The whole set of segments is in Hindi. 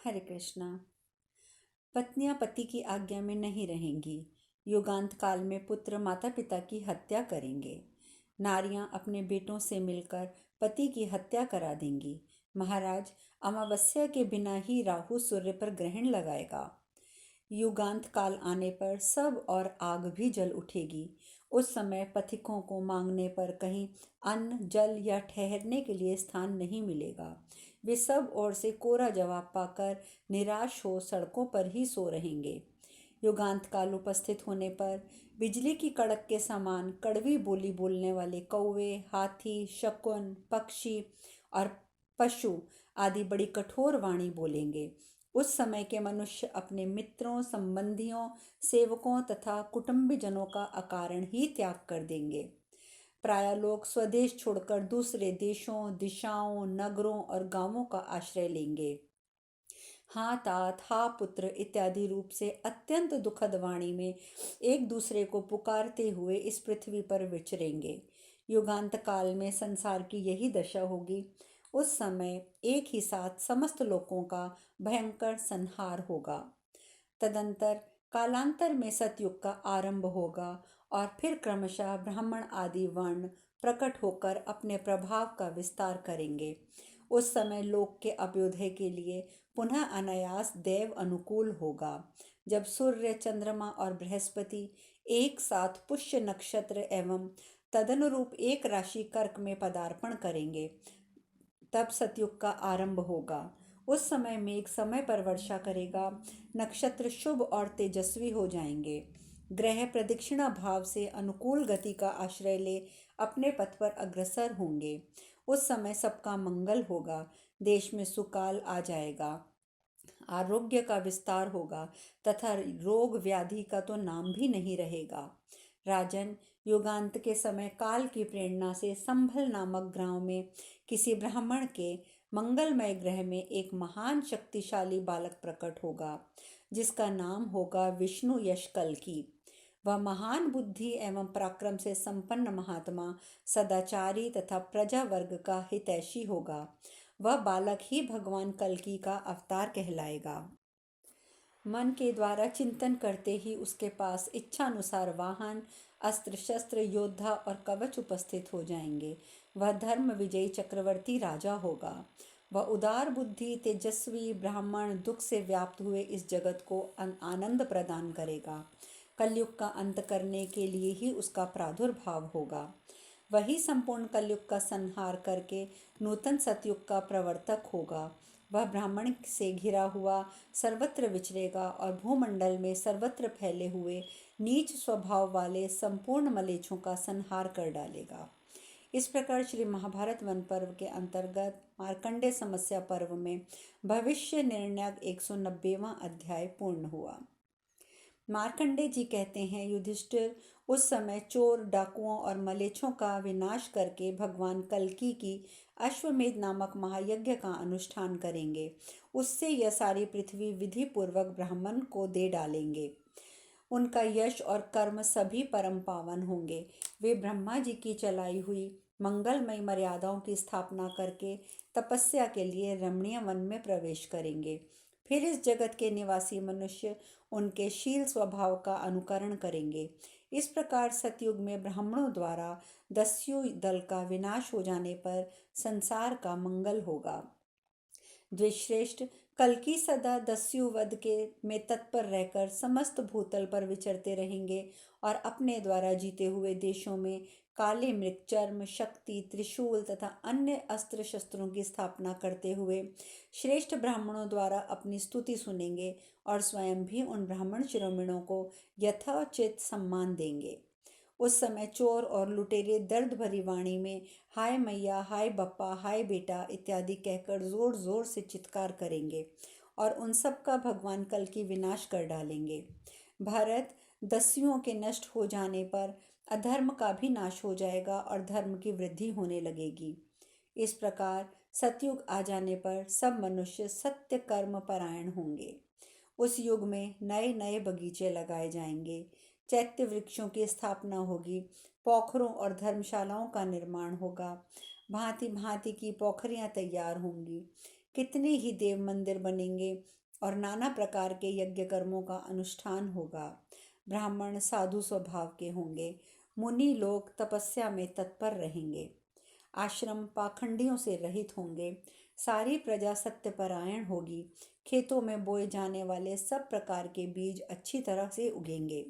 हरे कृष्णा। पत्नियां पति की आज्ञा में नहीं रहेंगी। युगांत काल में पुत्र माता पिता की हत्या करेंगे। नारियां अपने बेटों से मिलकर पति की हत्या करा देंगी। महाराज, अमावस्या के बिना ही राहु सूर्य पर ग्रहण लगाएगा। युगांत काल आने पर सब और आग भी जल उठेगी। उस समय पथिकों को मांगने पर कहीं अन्न, जल या ठहरने के लिए स्थान नहीं मिलेगा। वे सब ओर से कोरा जवाब पाकर निराश हो सड़कों पर ही सो रहेंगे। युगांत काल उपस्थित होने पर बिजली की कड़क के समान कड़वी बोली बोलने वाले कौवे, हाथी, शकुन, पक्षी और पशु आदि बड़ी कठोर वाणी बोलेंगे। उस समय के मनुष्य अपने मित्रों, संबंधियों, सेवकों तथा कुटुंबीजनों का अकारण ही त्याग कर देंगे। प्राय लोग स्वदेश छोड़कर दूसरे देशों, दिशाओं, नगरों और गांवों का आश्रय लेंगे। हाँ तात, हा पुत्र इत्यादि रूप से अत्यंत दुखद वाणी में एक दूसरे को पुकारते हुए इस पृथ्वी पर विचरेंगे। युगांत काल में संसार की यही दशा होगी। उस समय एक ही साथ समस्त लोगों का भयंकर संहार होगा। तदंतर कालांतर में सतयुग का आरंभ होगा और फिर क्रमशः ब्राह्मण आदि वर्ण प्रकट होकर अपने प्रभाव का विस्तार करेंगे। उस समय लोक के अभ्युदय के लिए पुनः अनायास देव अनुकूल होगा। जब सूर्य, चंद्रमा और बृहस्पति एक साथ पुष्य नक्षत्र एवं तदनुरूप एक राशि कर्क में पदार्पण करेंगे, तब सतयुग का आरंभ होगा। उस समय मेघ समय पर वर्षा करेगा, नक्षत्र शुभ और तेजस्वी हो जाएंगे, ग्रह प्रदक्षिणा भाव से अनुकूल गति का आश्रय ले अपने पथ पर अग्रसर होंगे। उस समय सबका मंगल होगा, देश में सुकाल आ जाएगा, आरोग्य का विस्तार होगा तथा रोग व्याधि का तो नाम भी नहीं रहेगा। राजन, युगांत के समय काल की प्रेरणा से संभल नामक गांव में किसी ब्राह्मण के मंगलमय ग्रह में एक महान शक्तिशाली बालक प्रकट होगा, जिसका नाम होगा विष्णु यश कल्की। वह महान बुद्धि एवं पराक्रम से संपन्न महात्मा, सदाचारी तथा प्रजा वर्ग का हितैषी होगा। वह बालक ही भगवान कल्की का अवतार कहलाएगा। मन के द्वारा चिंतन करते ही उसके पास इच्छानुसार वाहन, अस्त्र शस्त्र, योद्धा और कवच उपस्थित हो जाएंगे। वह धर्म विजयी चक्रवर्ती राजा होगा। वह उदार बुद्धि, तेजस्वी ब्राह्मण दुख से व्याप्त हुए इस जगत को आनंद प्रदान करेगा। कलयुग का अंत करने के लिए ही उसका प्रादुर्भाव होगा। वही संपूर्ण कलयुग का संहार करके नूतन सतयुग का प्रवर्तक होगा। वह ब्राह्मण से घिरा हुआ सर्वत्र विचरेगा और भूमंडल में सर्वत्र फैले हुए नीच स्वभाव वाले संपूर्ण मलेच्छों का संहार कर डालेगा। इस प्रकार श्री महाभारत वन पर्व के अंतर्गत मार्कंडेय समस्या पर्व में भविष्य निर्णय 190वां अध्याय पूर्ण हुआ। मार्कंडेय जी कहते हैं, युधिष्ठिर, उस समय चोर, डाकुओं और मलेच्छों का विनाश करके भगवान कल्की की अश्वमेध नामक महायज्ञ का अनुष्ठान करेंगे। उससे यह सारी पृथ्वी विधि पूर्वक ब्राह्मण को दे डालेंगे। उनका यश और कर्म सभी परम पावन होंगे। वे ब्रह्मा जी की चलाई हुई मंगलमय मर्यादाओं की स्थापना करके तपस्या के लिए रमणीय वन में प्रवेश करेंगे। फिर इस जगत के निवासी मनुष्य उनके शील स्वभाव का अनुकरण करेंगे। इस प्रकार सतयुग में ब्राह्मणों द्वारा दस्यु दल का विनाश हो जाने पर संसार का मंगल होगा। द्विश्रेष्ठ, कल्की सदा दस्यु वध के में तत्पर रहकर समस्त भूतल पर विचरते रहेंगे और अपने द्वारा जीते हुए देशों में काले मृग, चर्म, शक्ति, त्रिशूल तथा अन्य अस्त्र शस्त्रों की स्थापना करते हुए श्रेष्ठ ब्राह्मणों द्वारा अपनी स्तुति सुनेंगे और स्वयं भी उन ब्राह्मण शिरोमणियों को यथोचित सम्मान देंगे। उस समय चोर और लुटेरे दर्द भरी वाणी में हाय मैया, हाय बप्पा, हाय बेटा इत्यादि कहकर जोर जोर से चित्कार करेंगे और उन सब का भगवान कल की विनाश कर डालेंगे। भारत, दस्युओं के नष्ट हो जाने पर अधर्म का भी नाश हो जाएगा और धर्म की वृद्धि होने लगेगी। इस प्रकार सतयुग आ जाने पर सब मनुष्य सत्य कर्म परायण होंगे। उस युग में नए नए बगीचे लगाए जाएंगे, चैत्य वृक्षों की स्थापना होगी, पोखरों और धर्मशालाओं का निर्माण होगा, भांति भांति की पोखरियां तैयार होंगी, कितने ही देव मंदिर बनेंगे और नाना प्रकार के यज्ञ कर्मों का अनुष्ठान होगा। ब्राह्मण साधु स्वभाव के होंगे, मुनि लोग तपस्या में तत्पर रहेंगे, आश्रम पाखंडियों से रहित होंगे, सारी प्रजा सत्यपरायण होगी, खेतों में बोए जाने वाले सब प्रकार के बीज अच्छी तरह से उगेंगे।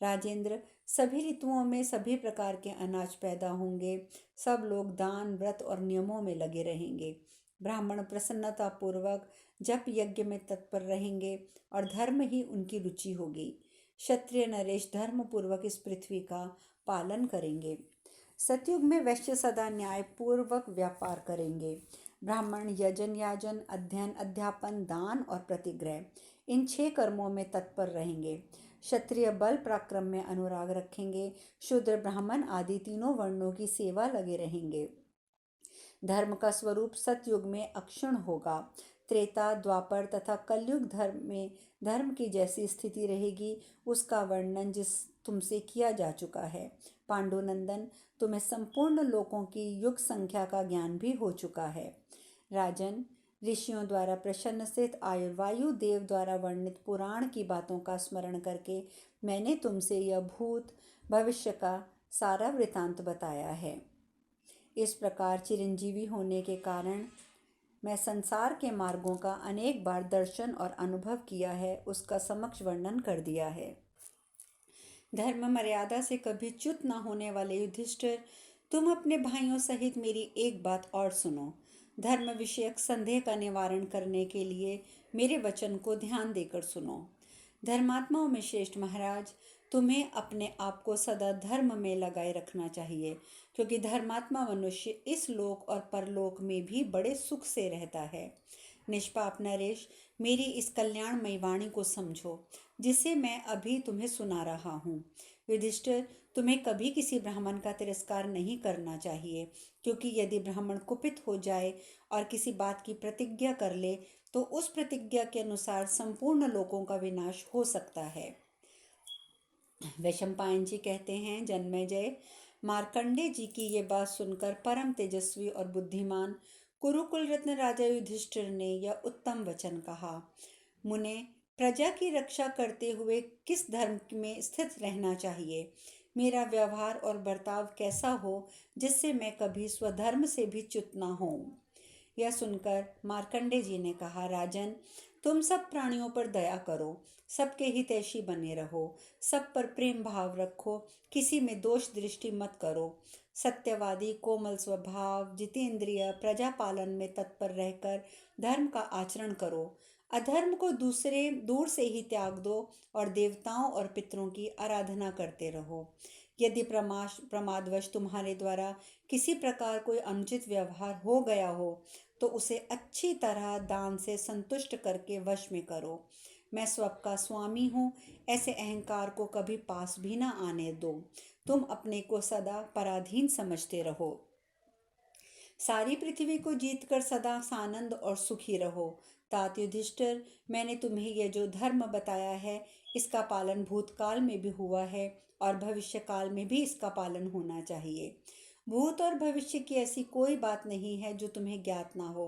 राजेंद्र, सभी ऋतुओं में सभी प्रकार के अनाज पैदा होंगे, सब लोग दान व्रत और नियमों में लगे रहेंगे। ब्राह्मण प्रसन्नता पूर्वक जप यज्ञ में तत्पर रहेंगे और धर्म ही उनकी रुचि होगी। क्षत्रिय नरेश धर्म पूर्वक इस पृथ्वी का पालन करेंगे। सतयुग में वैश्य सदा न्याय पूर्वक व्यापार करेंगे। ब्राह्मण यजन याजन अध्ययन अध्यापन दान और प्रतिग्रह इन 6 कर्मों में तत्पर रहेंगे। क्षत्रिय बल पराक्रम में अनुराग रखेंगे। शूद्र ब्राह्मण आदि तीनों वर्णों की सेवा लगे रहेंगे। धर्म का स्वरूप सतयुग में अक्षुण्ण होगा। त्रेता द्वापर तथा कलयुग धर्म की जैसी स्थिति रहेगी उसका वर्णन जिस तुमसे किया जा चुका है। पांडुनंदन, तुम्हें संपूर्ण लोकों की युग संख्या का ज्ञान भी हो चुका है। राजन, ऋषियों द्वारा प्रशंसित आयुर्वायु देव द्वारा वर्णित पुराण की बातों का स्मरण करके मैंने तुमसे यह भूत भविष्य का सारा वृतांत बताया है। इस प्रकार चिरंजीवी होने के कारण मैं संसार के मार्गों का अनेक बार दर्शन और अनुभव किया है, उसका समक्ष वर्णन कर दिया है। धर्म मर्यादा से कभी च्युत न होने वाले युधिष्ठिर, तुम अपने भाइयों सहित मेरी एक बात और सुनो। धर्म विषयक संदेह का निवारण करने के लिए मेरे वचन को ध्यान देकर सुनो। धर्मात्माओं में श्रेष्ठ महाराज, तुम्हें अपने आप को सदा धर्म में लगाए रखना चाहिए, क्योंकि धर्मात्मा मनुष्य इस लोक और परलोक में भी बड़े सुख से रहता है। निष्पाप नरेश, मेरी इस कल्याणमयी वाणी को समझो जिसे मैं अभी तुम्हें सुना रहा हूँ। युधिष्ठिर, तुम्हें कभी किसी ब्राह्मण का तिरस्कार नहीं करना चाहिए, क्योंकि यदि ब्राह्मण कुपित हो जाए और किसी बात की प्रतिज्ञा कर ले तो उस प्रतिज्ञा के अनुसार संपूर्ण लोकों का विनाश हो सकता है। वैशंपायन जी कहते हैं, जन्मेजय, मार्कंडे जी की ये बात सुनकर परम तेजस्वी और बुद्धिमान कुरुकुल रत्न राजा युधिष्ठिर ने यह उत्तम वचन कहा। मुने, प्रजा की रक्षा करते हुए किस धर्म में स्थित रहना चाहिए? मेरा व्यवहार और बर्ताव कैसा हो जिससे मैं कभी स्वधर्म से भी च्युत न होऊं? यह सुनकर मार्कंडे जी ने कहा, राजन, तुम सब प्राणियों पर दया करो, सबके हितैषी बने रहो, सब पर प्रेम भाव रखो, किसी में दोष दृष्टि मत करो। सत्यवादी, कोमल स्वभाव, जितेंद्रिय, प्रजा पालन में तत्पर रहकर धर्म का आचरण करो। अधर्म को दूर से ही त्याग दो और देवताओं और पितरों की आराधना करते रहो। यदि प्रमादवश तुम्हारे द्वारा किसी प्रकार कोई अनुचित व्यवहार हो गया हो तो उसे अच्छी तरह दान से संतुष्ट करके वश में करो। मैं सबका स्वामी हूँ, ऐसे अहंकार को कभी पास भी ना आने दो। तुम अपने को सदा पराधीन समझते रहो। सारी पृथ्वी को जीतकर सदा सानंद और सुखी रहो। तात युधिष्ठिर, मैंने तुम्हें यह जो धर्म बताया है इसका पालन भूतकाल में भी हुआ है और भविष्य काल में भी इसका पालन होना चाहिए। भूत और भविष्य की ऐसी कोई बात नहीं है जो तुम्हें ज्ञात ना हो।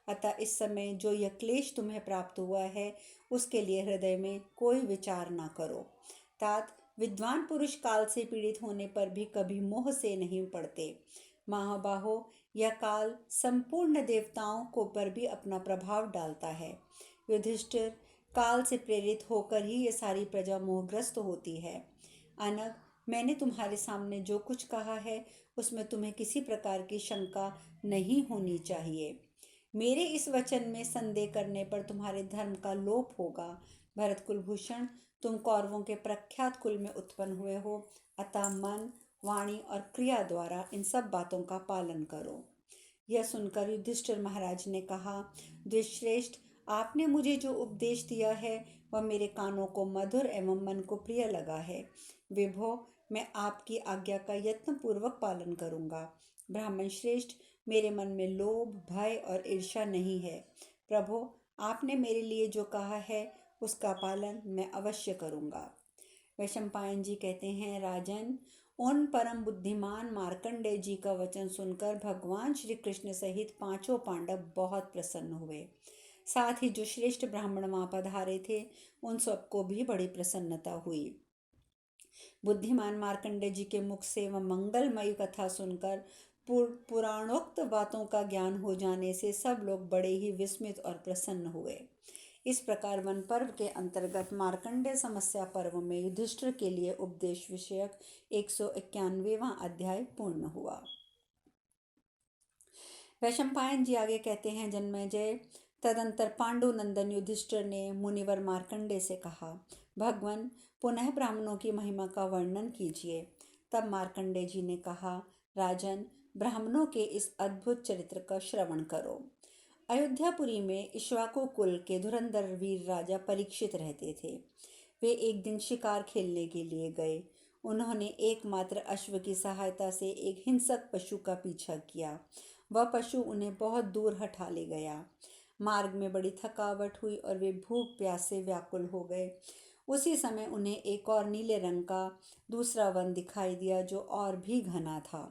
अतः इस समय जो यह क्लेश तुम्हें प्राप्त हुआ है उसके लिए हृदय में कोई विचार ना करो। तात, विद्वान पुरुष काल से पीड़ित होने पर भी कभी मोह से नहीं पड़ते। महाबाहो, यह काल संपूर्ण देवताओं को पर भी अपना प्रभाव डालता है। युधिष्ठिर, काल से प्रेरित होकर ही ये सारी प्रजा मोहग्रस्त होती है। अनग, मैंने तुम्हारे सामने जो कुछ कहा है उसमें तुम्हें किसी प्रकार की शंका नहीं होनी चाहिए। मेरे इस वचन में संदेह करने पर तुम्हारे धर्म का लोप होगा। भरत कुलभूषण, तुम कौरवों के प्रख्यात कुल में उत्पन्न हुए हो, अतः मन, वाणी और क्रिया द्वारा इन सब बातों का पालन करो। यह सुनकर युधिष्ठिर महाराज ने कहा, द्विश्रेष्ठ, आपने मुझे जो उपदेश दिया है वह मेरे कानों को मधुर एवं मन को प्रिय लगा है। विभो, मैं आपकी आज्ञा का यत्न पूर्वक पालन करूंगा। ब्राह्मण श्रेष्ठ, मेरे मन में लोभ, भय और ईर्ष्या नहीं है। प्रभो, आपने मेरे लिए जो कहा है उसका पालन मैं अवश्य करूंगा। वैशंपायन जी कहते हैं, राजन, उन परम बुद्धिमान मार्कंडेय जी का वचन सुनकर भगवान श्री कृष्ण सहित पांचों पांडव बहुत प्रसन्न हुए। साथ ही जो श्रेष्ठ ब्राह्मण वहां पधारे थे उन सबको भी बड़ी प्रसन्नता हुई। बुद्धिमान मार्कंडेय जी के मुख से वह मंगलमयी कथा सुनकर पुराणोक्त बातों का ज्ञान हो जाने से सब लोग बड़े ही विस्मित और प्रसन्न हुए। इस प्रकार वन पर्व के अंतर्गत मार्कंडेय समस्या पर्व में युधिष्ठिर के लिए उपदेश विषयक 191वां अध्याय पूर्ण हुआ। वैशंपायन जी आगे कहते हैं, जन्मेजय तदंतर पांडुनंदन युधिष्ठिर ने मुनिवर मार्कंडेय से कहा, भगवान पुनः ब्राह्मणों की महिमा का वर्णन कीजिए। तब मार्कंडेय जी ने कहा, राजन, ब्राह्मणों के इस अद्भुत चरित्र का श्रवण करो। अयोध्यापुरी में इक्ष्वाकु कुल के धुरंधर वीर राजा परीक्षित रहते थे। वे एक दिन शिकार खेलने के लिए गए। उन्होंने एकमात्र अश्व की सहायता से एक हिंसक पशु का पीछा किया। वह पशु उन्हें बहुत दूर हटा ले गया। मार्ग में बड़ी थकावट हुई और वे भूख प्यास से व्याकुल हो गए। उसी समय उन्हें एक और नीले रंग का दूसरा वन दिखाई दिया जो और भी घना था।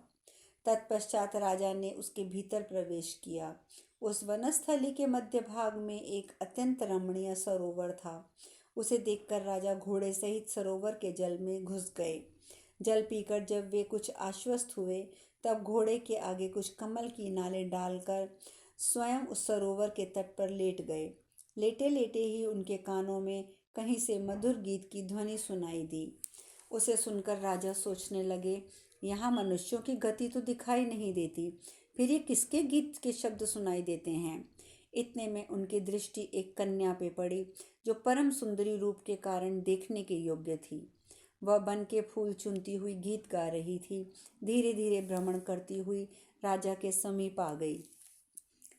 तत्पश्चात राजा ने उसके भीतर प्रवेश किया। उस वनस्थली के मध्य भाग में एक अत्यंत रमणीय सरोवर था। उसे देखकर राजा घोड़े सहित सरोवर के जल में घुस गए। जल पीकर जब वे कुछ आश्वस्त हुए तब घोड़े के आगे कुछ कमल की नालें डालकर स्वयं उस सरोवर के तट पर लेट गए। लेटे लेटे ही उनके कानों में कहीं से मधुर गीत की ध्वनि सुनाई दी। उसे सुनकर राजा सोचने लगे, यहाँ मनुष्यों की गति तो दिखाई नहीं देती, फिर ये किसके गीत के शब्द सुनाई देते हैं। इतने में उनकी दृष्टि एक कन्या पे पड़ी जो परम सुंदरी रूप के कारण देखने के योग्य थी। वह बन के फूल चुनती हुई गीत गा रही थी। धीरे धीरे भ्रमण करती हुई राजा के समीप आ गई।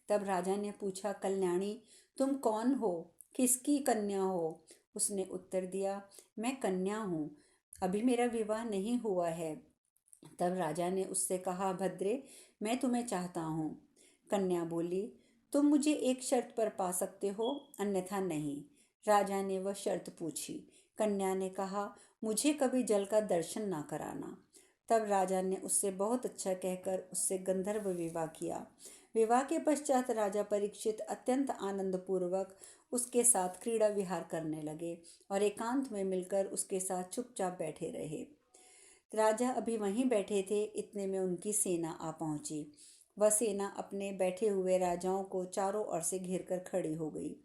तब राजा ने पूछा, कल्याणी, तुम कौन हो, किसकी कन्या हो? उसने उत्तर दिया, मैं कन्या हूँ, अभी मेरा विवाह नहीं हुआ है। तब राजा ने उससे कहा, भद्रे, मैं तुम्हें चाहता हूँ। कन्या बोली, तुम मुझे एक शर्त पर पा सकते हो, अन्यथा नहीं। राजा ने वह शर्त पूछी। कन्या ने कहा, मुझे कभी जल का दर्शन ना कराना। तब राजा ने उससे बहुत अच्छा कहकर उससे गंधर्व विवाह किया। विवाह के पश्चात राजा परीक्षित अत्यंत आनंदपूर्वक उसके साथ क्रीड़ा विहार करने लगे और एकांत में मिलकर उसके साथ चुपचाप बैठे रहे। राजा अभी वहीं बैठे थे, इतने में उनकी सेना आ पहुंची। वह सेना अपने बैठे हुए राजाओं को चारों ओर से घेर कर खड़ी हो गई।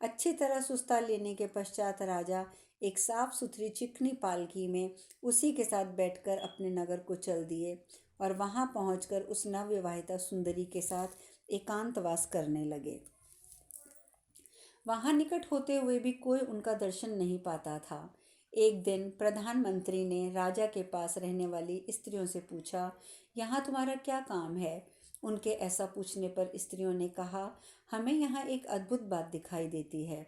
अच्छी तरह सुस्ता लेने के पश्चात राजा एक साफ सुथरी चिकनी पालकी में उसी के साथ बैठकर अपने नगर को चल दिए और वहां पहुंचकर उस नवविवाहिता सुंदरी के साथ एकांतवास करने लगे। वहां निकट होते हुए भी कोई उनका दर्शन नहीं पाता था। एक दिन प्रधानमंत्री ने राजा के पास रहने वाली स्त्रियों से पूछा, यहाँ तुम्हारा क्या काम है? उनके ऐसा पूछने पर स्त्रियों ने कहा, हमें यहाँ एक अद्भुत बात दिखाई देती है।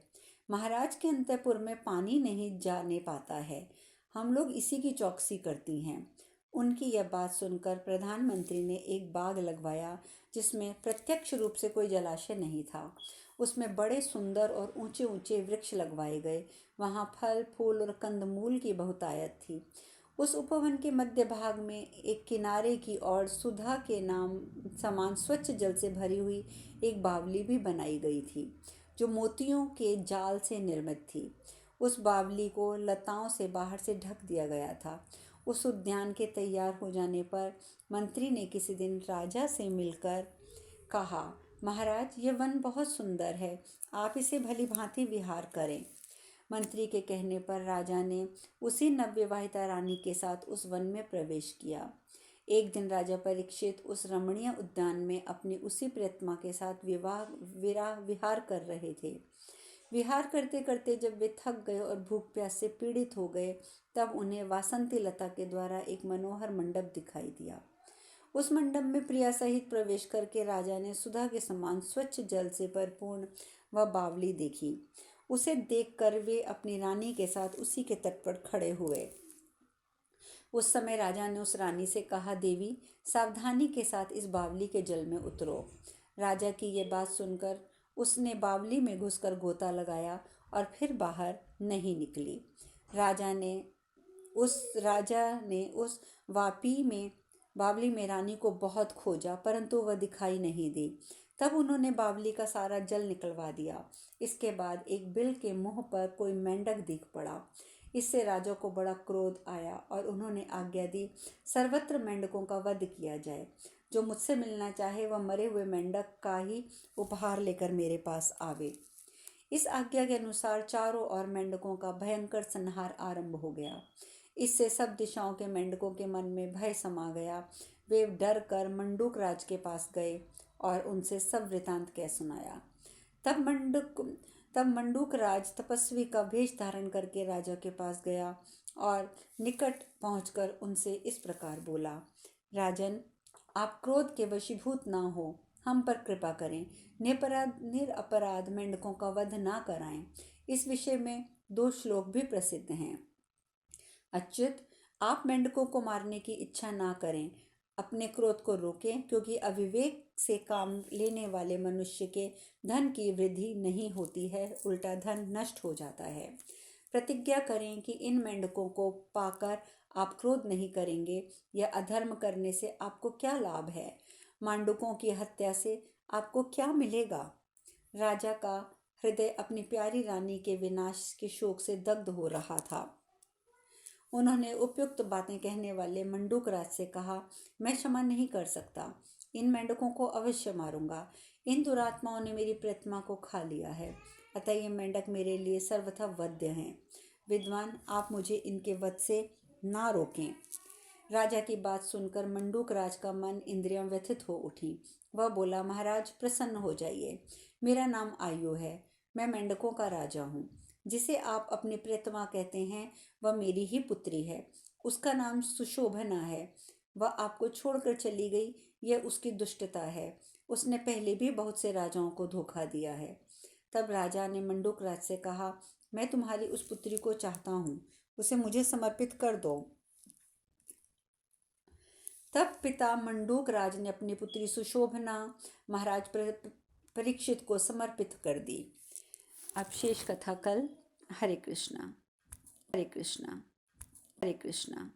महाराज के अंतःपुर में पानी नहीं जाने पाता है, हम लोग इसी की चौकसी करती हैं। उनकी यह बात सुनकर प्रधानमंत्री ने एक बाग लगवाया जिसमें प्रत्यक्ष रूप से कोई जलाशय नहीं था। उसमें बड़े सुंदर और ऊंचे ऊंचे वृक्ष लगवाए गए। वहाँ फल फूल और कंदमूल की बहुतायत थी। उस उपवन के मध्य भाग में एक किनारे की ओर सुधा के नाम समान स्वच्छ जल से भरी हुई एक बावली भी बनाई गई थी जो मोतियों के जाल से निर्मित थी। उस बावली को लताओं से बाहर से ढक दिया गया था। उस उद्यान के तैयार हो जाने पर मंत्री ने किसी दिन राजा से मिलकर कहा, महाराज, ये वन बहुत सुंदर है, आप इसे भली भांति विहार करें। मंत्री के कहने पर राजा ने उसी नवविवाहिता रानी के साथ उस वन में प्रवेश किया। एक दिन राजा परीक्षित उस रमणीय उद्यान में अपनी उसी प्रियतमा के साथ विहार कर रहे थे। विहार करते करते जब वे थक गए और भूख प्यास से पीड़ित हो गए तब उन्हें वासंती लता के द्वारा एक मनोहर मंडप दिखाई दिया। उस मंडप में प्रिया सहित प्रवेश करके राजा ने सुधा के समान स्वच्छ जल से परिपूर्ण वह बावली देखी। उसे देखकर वे अपनी रानी के साथ उसी के तट पर खड़े हुए। उस समय राजा ने उस रानी से कहा, देवी, सावधानी के साथ इस बावली के जल में उतरो। राजा की ये बात सुनकर उसने बावली में घुसकर गोता लगाया और फिर बाहर नहीं निकली। राजा ने उस राजा ने उस बावली में रानी को बहुत खोजा, परंतु वह दिखाई नहीं दी। तब उन्होंने बावली का सारा जल निकलवा दिया। इसके बाद एक बिल के मुंह पर कोई मेंढक दिख पड़ा। इससे राजा को बड़ा क्रोध आया और उन्होंने आज्ञा दी, सर्वत्र मेंढकों का वध किया जाए। जो मुझसे मिलना चाहे वह मरे हुए मेंढक का ही उपहार लेकर मेरे पास आवे। इस आज्ञा के अनुसार चारों ओर मेंढकों का भयंकर संहार आरंभ हो गया। इससे सब दिशाओं के मेंढकों के मन में भय समा गया। वे डर कर मंडूक राज के पास गए और उनसे सब वृतांत कह सुनाया। तब मंडूक राज तपस्वी का वेश धारण करके राजा के पास गया और निकट पहुंचकर उनसे इस प्रकार बोला, राजन, आप क्रोध के वशीभूत ना हो, हम पर कृपा करें, निरपराध मेंढकों का वध ना कराएं। इस विषय में 2 श्लोक भी प्रसिद्ध हैं। अच्युत, आप मेंढकों को मारने की इच्छा ना करें, अपने क्रोध को रोकें, क्योंकि अविवेक से काम लेने वाले मनुष्य के धन की वृद्धि नहीं होती है, उल्टा धन नष्ट हो जाता है। प्रतिज्ञा करें कि इन मेंढकों को पाकर आप क्रोध नहीं करेंगे। यह अधर्म करने से आपको क्या लाभ है? मांडुकों की हत्या से आपको क्या मिलेगा? राजा का हृदय अपनी प्यारी रानी के विनाश के शोक से दग्ध हो रहा था। उन्होंने उपयुक्त बातें कहने वाले मंडूक राज से कहा, मैं क्षमा नहीं कर सकता, इन मेंढकों को अवश्य मारूंगा। इन दुरात्माओं ने मेरी प्रतिमा को खा लिया है, अतः ये मेंढक मेरे लिए सर्वथा वध्य हैं। विद्वान, आप मुझे इनके वध से ना रोकें। राजा की बात सुनकर मंडूक राज का मन इंद्रियां व्यथित हो उठी। वह बोला, महाराज प्रसन्न हो जाइए, मेरा नाम आयु है, मैं मेंढकों का राजा हूँ। जिसे आप अपनी प्रियतमा कहते हैं वह मेरी ही पुत्री है। उसका नाम सुशोभना है। वह आपको छोड़कर चली गई, यह उसकी दुष्टता है। उसने पहले भी बहुत से राजाओं को धोखा दिया है। तब राजा ने मंडूक राज से कहा, मैं तुम्हारी उस पुत्री को चाहता हूँ, उसे मुझे समर्पित कर दो। तब पिता मंडूक राज ने अपनी पुत्री सुशोभना महाराज परीक्षित को समर्पित कर दी। अब शेष कथा कल। हरे कृष्णा, हरे कृष्णा, हरे कृष्णा।